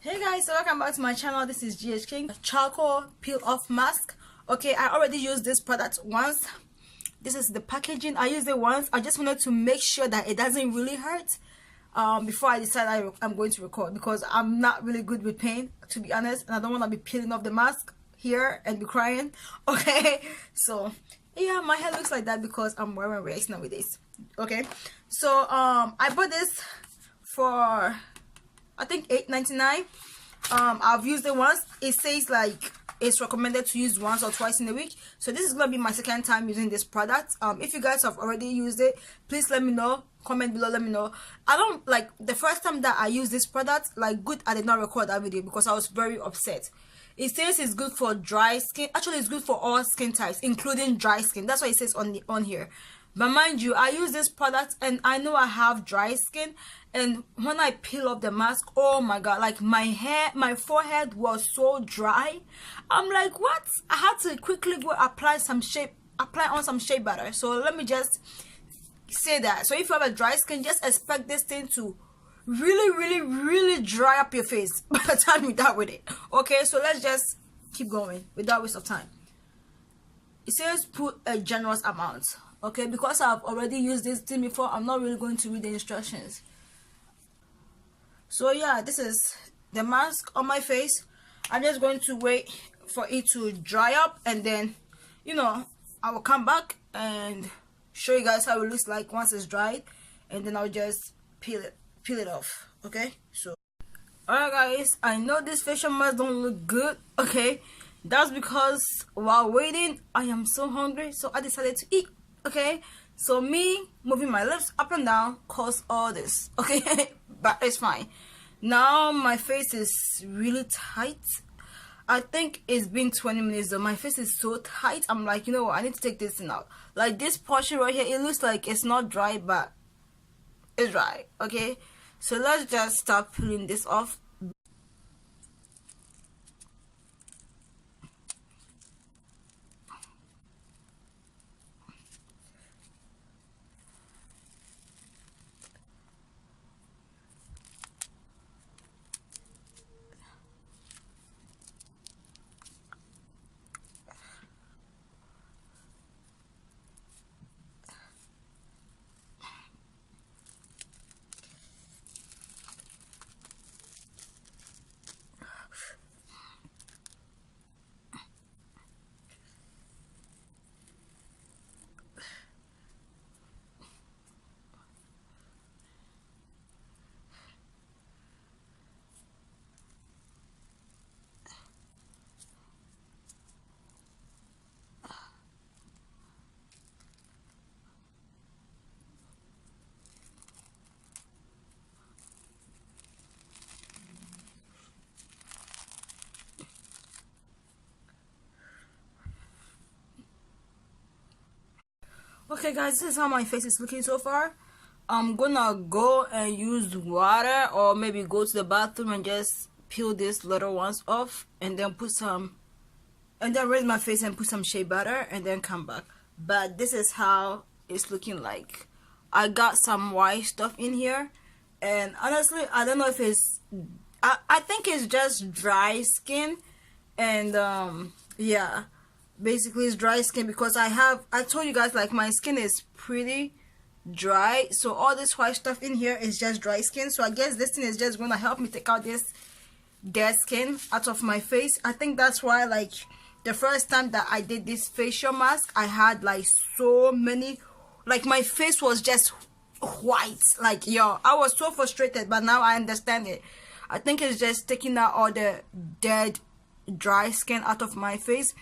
Hey guys, so welcome back to my channel. This is GH King charcoal peel off mask. Okay, I already used this product once. This is the packaging. I used it once. I just wanted to make sure that it doesn't really hurt before I decide I'm going to record, because I'm not really good with pain, to be honest, and I don't want to be peeling off the mask here and be crying. Okay, so yeah, my hair looks like that because I'm wearing wigs nowadays. Okay, so I bought this for I think $8.99. I've used it once. It says like it's recommended to use once or twice in a week, so this is gonna be my second time using this product. If you guys have already used it, please let me know. Comment below, let me know. I don't like the first time that I used this product, like good I did not record that video because I was very upset. It says it's good for dry skin. Actually, it's good for all skin types, including dry skin. That's what it says on here. But mind you, I use this product and I know I have dry skin, and when I peel off the mask, oh my god, like my forehead was so dry. I'm like, what? I had to quickly go apply on some shea butter. So let me just say that. So if you have a dry skin, just expect this thing to really dry up your face by the time you're done with it. Okay, so let's just keep going without waste of time. It says put a generous amount. Okay, because I've already used this thing before, I'm not really going to read the instructions. So yeah, this is the mask on my face. I'm just going to wait for it to dry up, and then I will come back and show you guys how it looks like once it's dried, and then I'll just peel it off. Okay, so alright guys, I know this facial mask don't look good. Okay, that's because while waiting I am so hungry, so I decided to eat. Okay, so me moving my lips up and down caused all this. Okay, but it's fine. Now my face is really tight. I think it's been 20 minutes though. My face is so tight. I'm like, you know what, I need to take this thing out. Like this portion right here, it looks like it's not dry, but it's dry. Okay, so let's just start peeling this off. Okay guys, this is how my face is looking so far. I'm gonna go and use water, or maybe go to the bathroom and just peel these little ones off, and then rinse my face and put some shea butter, and then come back. But this is how it's looking like. I got some white stuff in here, and honestly I don't know if it's I think it's just dry skin, and yeah, basically it's dry skin because I told you guys, like, my skin is pretty dry, so all this white stuff in here is just dry skin. So I guess this thing is just gonna help me take out this dead skin out of my face. I think that's why, like, the first time that I did this facial mask, I had like so many, like, my face was just white. Like, yo, I was so frustrated, but now I understand it. I think it's just taking out all the dead dry skin out of my face.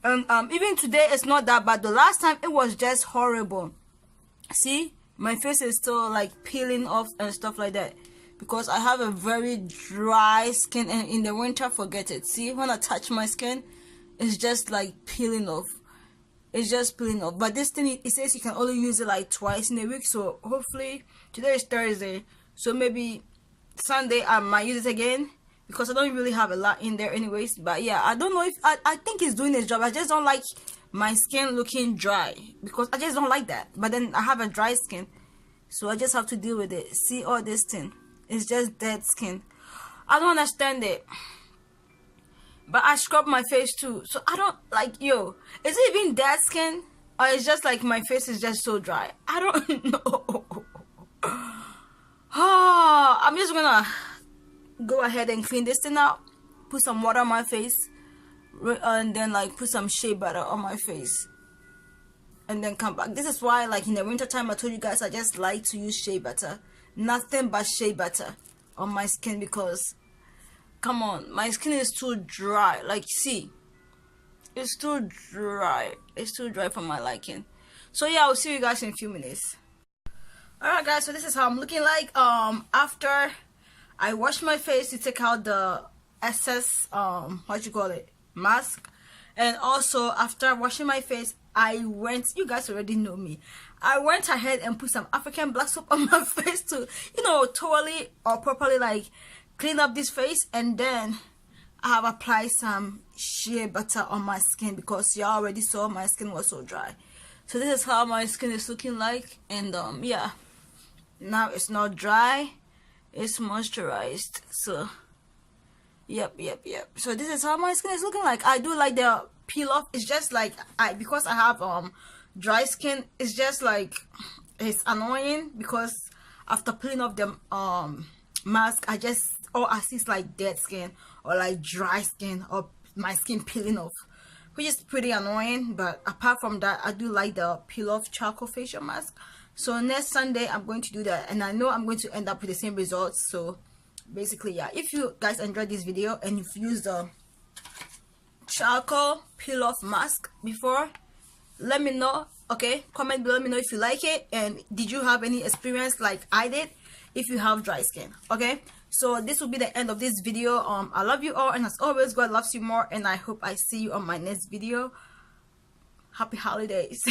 And even today it's not that bad. The last time it was just horrible. See, my face is still like peeling off and stuff like that because I have a very dry skin, and in the winter, forget it. See, when I touch my skin, it's just like peeling off. It's just peeling off. But this thing, it says you can only use it like twice in a week, so hopefully today is Thursday, so maybe Sunday I might use it again, because I don't really have a lot in there anyways. But yeah, I don't know if I think it's doing its job. I just don't like my skin looking dry, because I just don't like that. But then I have a dry skin, so I just have to deal with it. See all this thing, it's just dead skin. I don't understand it. But I scrub my face too, so I don't like, yo, is it even dead skin, or it's just like my face is just so dry? I don't know. Oh, I'm just gonna go ahead and clean this thing out, put some water on my face, and then like put some shea butter on my face, and then come back. This is why, like, in the winter time, I told you guys I just like to use shea butter, nothing but shea butter on my skin, because come on, my skin is too dry. Like, see, it's too dry. It's too dry for my liking. So yeah, I'll see you guys in a few minutes. Alright guys, so this is how I'm looking like after I wash my face to take out the excess what you call it, mask. And also after washing my face, I went, you guys already know me, I went ahead and put some African black soap on my face to, you know, thoroughly or properly like clean up this face. And then I have applied some shea butter on my skin, because y'all already saw my skin was so dry. So this is how my skin is looking like. And yeah, now it's not dry, it's moisturized. So yep. So this is how my skin is looking like. I do like the peel off. It's just like, because I have dry skin, it's just like, it's annoying, because after peeling off the mask, I see it's like dead skin or like dry skin, or my skin peeling off, which is pretty annoying. But apart from that, I do like the peel off charcoal facial mask. So next Sunday I'm going to do that, and I know I'm going to end up with the same results. So basically, yeah, if you guys enjoyed this video and you've used the charcoal peel off mask before, let me know. Okay, comment below, let me know if you like it, and did you have any experience like I did if you have dry skin. Okay, so this will be the end of this video. I love you all, and as always, God loves you more, and I hope I see you on my next video. Happy holidays.